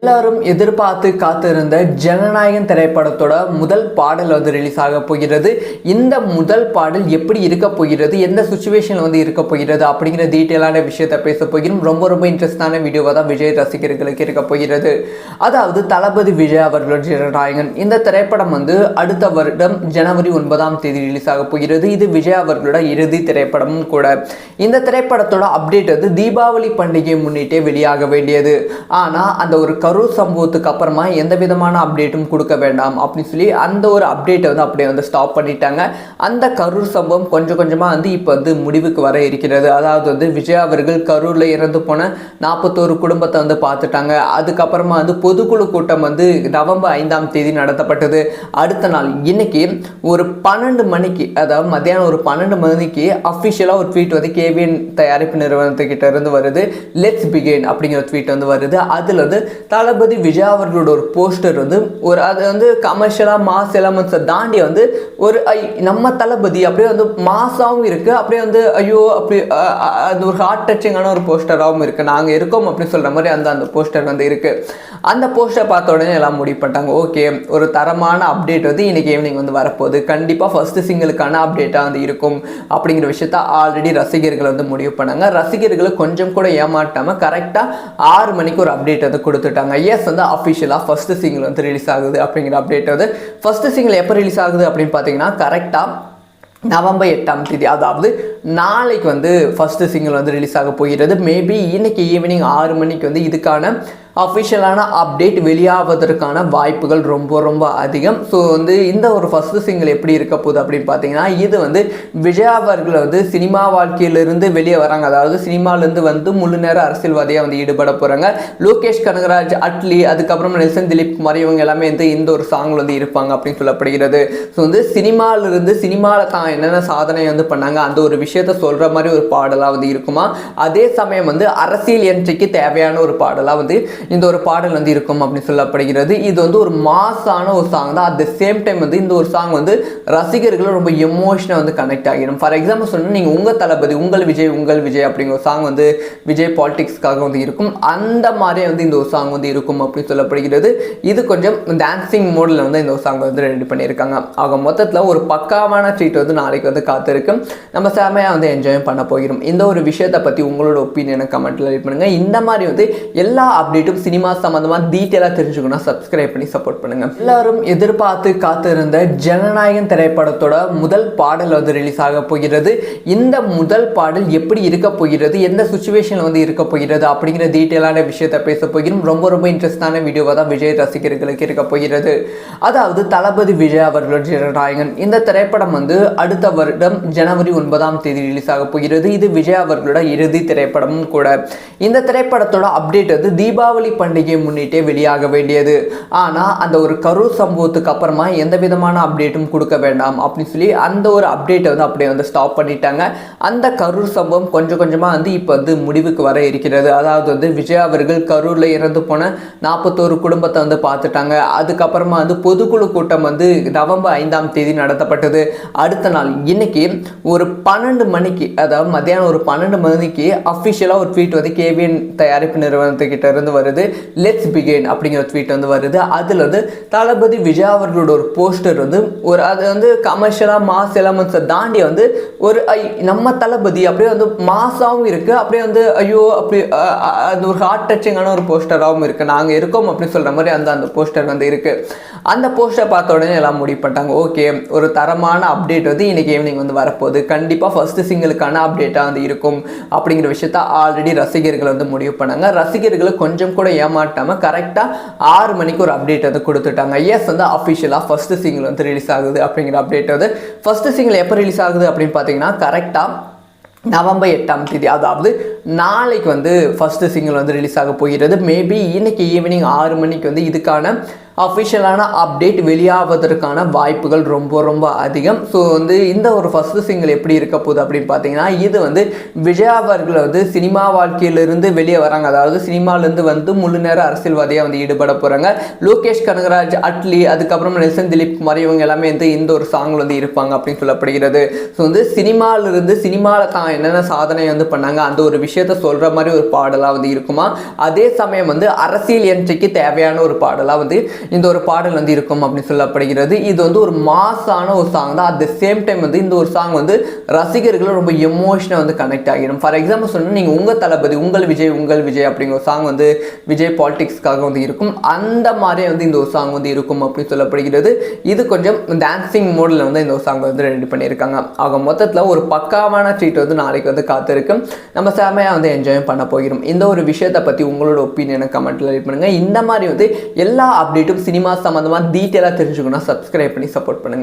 எல்லாரும் எதிர்பார்த்து காத்திருந்த ஜனநாயகன் திரைப்படத்தோட முதல் பாடல் ரிலீஸ் ஆக போகிறது. இந்த முதல் பாடல் எப்படி இருக்க போகிறது, எந்த சுச்சுவேஷனில் இருக்க போகிறது அப்படிங்கிற டீட்டெயிலான விஷயத்தை பேச போகிறோம். ரொம்ப இன்ட்ரெஸ்டான வீடியோவாக தான் விஜய் ரசிகர்களுக்கு இருக்க போகிறது. அதாவது தளபதி விஜய் அவர்களோட ஜனநாயகன் இந்த திரைப்படம் அடுத்த வருடம் ஜனவரி 9 ரிலீஸ் ஆக போகிறது. இது விஜய் அவர்களோட இறுதி திரைப்படமும் கூட. இந்த திரைப்படத்தோட அப்டேட் தீபாவளி பண்டிகை முன்னிட்டே வெளியாக வேண்டியது. ஆனால் அந்த ஒரு கரூர் சம்பவத்துக்கு அப்புறமா எந்த விதமான அப்டேட்டும் கொடுக்க வேண்டாம் அப்படின்னு சொல்லி அந்த ஒரு அப்டேட்டை அப்படியே ஸ்டாப் பண்ணிட்டாங்க. அந்த கரூர் சம்பவம் கொஞ்சமாக இப்போ முடிவுக்கு வர இருக்கிறது. அதாவது விஜய் அவர்கள் கரூரில் இறந்து போன 41 குடும்பத்தை பார்த்துட்டாங்க. அதுக்கப்புறமா பொதுக்குழு கூட்டம் நவம்பர் 5 நடத்தப்பட்டது. அடுத்த நாள் இன்னைக்கு ஒரு 12 மணிக்கு, அதாவது மத்தியானம் ஒரு 12 மணிக்கு அஃபிஷியலாக ஒரு ட்வீட் கேவிஎன் தயாரிப்பு நிறுவனத்துக்கிட்ட இருந்து வருது. லெட்ஸ் பிகின் அப்படிங்கிற ட்வீட் வருது. அதில் தளபதி விஜய் அவர்களோட ஒரு போஸ்டர் ஒரு அது கமர்ஷியலாக மாஸ் எலமெண்ட்ஸை தாண்டி ஒரு நம்ம தளபதி அப்படியே மாஸாகவும் இருக்குது, அப்படியே ஐயோ அப்படி அது ஒரு ஹார்ட் டச்சிங்கான ஒரு போஸ்டராகவும் இருக்குது. நாங்கள் இருக்கோம் அப்படின்னு சொல்கிற மாதிரி அந்த போஸ்டர் இருக்குது. அந்த போஸ்டர் பார்த்த உடனே எல்லாம் முடிவு பண்ணிட்டாங்க, ஓகே ஒரு தரமான அப்டேட் இன்னைக்கு ஈவினிங் வரப்போகுது, கண்டிப்பாக ஃபர்ஸ்ட் சிங்கிளுக்கான அப்டேட்டாக இருக்கும் அப்படிங்கிற விஷயத்த ஆல்ரெடி ரசிகர்கள் முடிவு பண்ணாங்க. ரசிகர்களை கொஞ்சம் கூட ஏமாட்டாமல் கரெக்டாக 6 மணிக்கு ஒரு அப்டேட் கொடுத்துட்டாங்க. எஸ் அஃபிஷியலாக ஃபர்ஸ்ட் சிங்கிள் ரிலீஸ் ஆகுது அப்படிங்கிற அப்டேட் ஃபர்ஸ்ட் சிங்கிள் எப்போ ரிலீஸ் ஆகுது அப்படின்னு பார்த்தீங்கன்னா கரெக்டாக நவம்பர் 8 அதாவது நாளைக்கு ஃபர்ஸ்ட் சிங்கிள் ரிலீஸ் ஆக போகிறது. மேபி இன்னைக்கு ஈவினிங் 6 மணிக்கு இதுக்கான அஃபிஷியலான அப்டேட் வெளியாவதற்கான வாய்ப்புகள் ரொம்ப அதிகம். ஸோ இந்த ஒரு ஃபர்ஸ்ட் சிங்கிள் எப்படி இருக்க போகுது அப்படின்னு பார்த்தீங்கன்னா, இது விஜய் அவர்கள் சினிமா வாழ்க்கையிலிருந்து வெளியே வராங்க. அதாவது சினிமாலேருந்து முழு நேர அரசியல்வாதியாக ஈடுபட போகிறாங்க. லோகேஷ் கனகராஜ், அட்லி, அதுக்கப்புறம் நெல்சன் திலீப் குமார் இவங்க எல்லாமே இந்த ஒரு சாங்கில் இருப்பாங்க அப்படின்னு சொல்லப்படுகிறது. ஸோ சினிமாவிலிருந்து சினிமாவில் தான் என்னென்ன சாதனை பண்ணாங்க அந்த ஒரு விஷயத்த சொல்கிற மாதிரி ஒரு பாடலாக இருக்குமா. அதே சமயம் அரசியல் என்ட்ரிக்கு தேவையான ஒரு பாடலாக இந்த ஒரு பாடல் இருக்கும் அப்படின்னு சொல்லப்படுகிறது. இது ஒரு மாசான ஒரு சாங் தான். அட் த சேம் டைம் இந்த ஒரு சாங் ரசிகர்கள் ரொம்ப எமோஷனாக கனெக்ட் ஆகிடும். ஃபார் எக்ஸாம்பிள் சொன்னால் நீங்கள் உங்கள் தளபதி உங்கள் விஜய் அப்படிங்கிற ஒரு சாங் விஜய் பாலிடிக்ஸ்க்காக இருக்கும். அந்த மாதிரியே இந்த ஒரு சாங் இருக்கும் அப்படின்னு சொல்லப்படுகிறது. இது கொஞ்சம் டான்சிங் மோடில் இந்த ஒரு சாங் ரெடி பண்ணியிருக்காங்க. ஆக மொத்தத்தில் ஒரு பக்காவான ட்ரீட் நாளைக்கு காத்திருக்கு. நம்ம செமையாக என்ஜாய் பண்ண போகிறோம். இந்த ஒரு விஷயத்தை பற்றி உங்களோட ஒப்பீனியனை கமெண்ட்டில் ரைட் பண்ணுங்கள். இந்த மாதிரி எல்லா அப்டேட்டும் சினிமா சம்பந்தமாக டீட்டெயிலாக தெரிஞ்சுக்கணும், சப்ஸ்கிரைப் பண்ணி சப்போர்ட் பண்ணுங்க. எல்லாரும் எதிர்பார்த்து காத்திருந்த ஜனநாயகன் திரைப்படத்தோட முதல் பாடல் ரிலீஸ் ஆக போகிறது. இந்த முதல் பாடல் எப்படி இருக்க போகிறது, எந்த சுச்சுவேஷனில் இருக்க போகிறது அப்படிங்கிற டீட்டெயிலான விஷயத்தை பேச போகிறோம். ரொம்ப இன்ட்ரெஸ்டான வீடியோவாக தான் விஜய் ரசிகர்களுக்கு இருக்க போகிறது. அதாவது தளபதி விஜய் அவர்களோட ஜனநாயகன் இந்த திரைப்படம் அடுத்த வருடம் ஜனவரி 9 ரிலீஸ் ஆக போகிறது. இது விஜய் அவர்களோட இறுதி திரைப்படமும் கூட. இந்த திரைப்படத்தோட அப்டேட் தீபாவளி பண்டிகை முன்னிட்டே வெளியாக வேண்டியது. ஆனால் அந்த ஒரு கரூர் சம்பவத்துக்கு அப்புறமா எந்த விதமான அப்டேட்டும் கொடுக்க வேண்டாம் அப்படின்னு சொல்லி அந்த ஒரு அப்டேட்டை அப்படியே ஸ்டாப் பண்ணிட்டாங்க. அந்த கரூர் சம்பவம் கொஞ்சமாக இப்போ முடிவுக்கு வர இருக்கிறது. அதாவது விஜய் அவர்கள் கரூரில் இறந்து போன 41 குடும்பத்தை பார்த்துட்டாங்க. அதுக்கப்புறமா பொதுக்குழு கூட்டம் நவம்பர் 5 நடத்தப்பட்டது. அடுத்த நாள் இன்னைக்கு ஒரு 12 மணிக்கு, அதாவது மத்தியானம் ஒரு 12 மணிக்கு அஃபிஷியலாக ஒரு ட்வீட் கேவிஎன் தயாரிப்பு நிறுவனத்துக்கிட்ட இருந்து வருது. லெட்ஸ் பிகின் அப்படிங்கிற ட்வீட் வருது. அதில் தளபதி விஜய் அவர்களோட ஒரு போஸ்டர் ஒரு அது கமர்ஷியலாக மாஸ் எலமெண்ட்ஸை தாண்டி ஒரு நம்ம தளபதி அப்படியே மாஸாகவும் இருக்குது, அப்படியே ஐயோ அப்படி அது ஒரு ஹார்ட் டச்சிங்கான ஒரு போஸ்டராகவும் இருக்குது. நாங்கள் இருக்கோம் அப்படின்னு சொல்கிற மாதிரி அந்த போஸ்டர் இருக்குது. அந்த போஸ்டர் பார்த்த உடனே எல்லாம் முடிவு பண்ணிட்டாங்க, ஓகே ஒரு தரமான அப்டேட் இன்னைக்கு ஈவினிங் வரப்போகுது, கண்டிப்பாக ஃபர்ஸ்ட் சிங்கிளுக்கான அப்டேட்டாக இருக்கும் அப்படிங்கிற விஷயத்த ஆல்ரெடி ரசிகர்கள் முடிவு பண்ணாங்க. ரசிகர்களை கொஞ்சம் கூட ஏமாட்டாமல் கரெக்டாக 6 மணிக்கு ஒரு அப்டேட் கொடுத்துட்டாங்க. எஸ் அஃபிஷியலாக ஃபர்ஸ்ட் சிங்கிள் ரிலீஸ் ஆகுது அப்படிங்கிற அப்டேட் ஃபர்ஸ்ட் சிங்கிள் எப்போ ரிலீஸ் ஆகுது அப்படின்னு பார்த்தீங்கன்னா கரெக்டாக நவம்பர் 8 அதாவது நாளைக்கு ஃபர்ஸ்ட் சிங்கிள் ரிலீஸ் ஆக போகிறது. மேபி இன்னைக்கு ஈவினிங் 6 மணிக்கு இதுக்கான அஃபிஷியலான அப்டேட் வெளியாவதற்கான வாய்ப்புகள் ரொம்ப ரொம்ப அதிகம். ஸோ வந்து இந்த ஒரு ஃபர்ஸ்ட் சிங்கிள் எப்படி இருக்க போகுது அப்படின்னு பார்த்தீங்கன்னா, இது வந்து விஜய் அவர்கள் வந்து சினிமா வாழ்க்கையிலிருந்து வெளியே வராங்க. அதாவது சினிமாலேருந்து வந்து முழு நேர அரசியல்வாதியாக வந்து ஈடுபட போகிறாங்க. லோகேஷ் கனகராஜ், அட்லி, அதுக்கப்புறம் நெல்சன் திலீப் குமார் இவங்க எல்லாமே வந்து இந்த ஒரு சாங்கில் வந்து இருப்பாங்க அப்படின்னு சொல்லப்படுகிறது. ஸோ வந்து சினிமாவில் தான் என்னென்ன சாதனை வந்து பண்ணாங்க அந்த ஒரு விஷயத்த சொல்கிற மாதிரி ஒரு பாடலாக வந்து இருக்குமா. அதே சமயம் வந்து அரசியல் என்ட்ரிக்கு தேவையான ஒரு பாடலாக வந்து இந்த ஒரு பாடல் வந்து இருக்கும் அப்படின்னு சொல்லப்படுகிறது. இது வந்து ஒரு மாசான ஒரு சாங் தான். அட் த சேம் டைம் வந்து இந்த ஒரு சாங் வந்து ரசிகர்களும் ரொம்ப எமோஷனாக வந்து கனெக்ட் ஆகிடும். ஃபார் எக்ஸாம்பிள் சொன்னால் நீங்கள் உங்கள் தளபதி உங்கள் விஜய் அப்படிங்கிற ஒரு சாங் வந்து விஜய் பாலிடிக்ஸ்க்காக வந்து இருக்கும். அந்த மாதிரியே வந்து இந்த ஒரு சாங் வந்து இருக்கும் அப்படின்னு சொல்லப்படுகிறது. இது கொஞ்சம் டான்சிங் மோடில் வந்து இந்த ஒரு சாங் வந்து ரெடி பண்ணியிருக்காங்க. ஆக மொத்தத்தில் ஒரு பக்காவான ட்ரீட் வந்து நாளைக்கு வந்து காத்திருக்கும். நம்ம செமையாக வந்து என்ஜாய் பண்ண போகிறோம். இந்த ஒரு விஷயத்தை பற்றி உங்களோட ஒப்பீனியனை கமெண்ட்டில் ரைட் பண்ணுங்கள். இந்த மாதிரி வந்து எல்லா அப்டேட்டும் சினிமா சம்மந்தமாக டீட்டெயிலாக தெரிஞ்சுக்கணும். சப்ஸ்கிரைப் பண்ணி சப்போர்ட் பண்ணுங்கள்.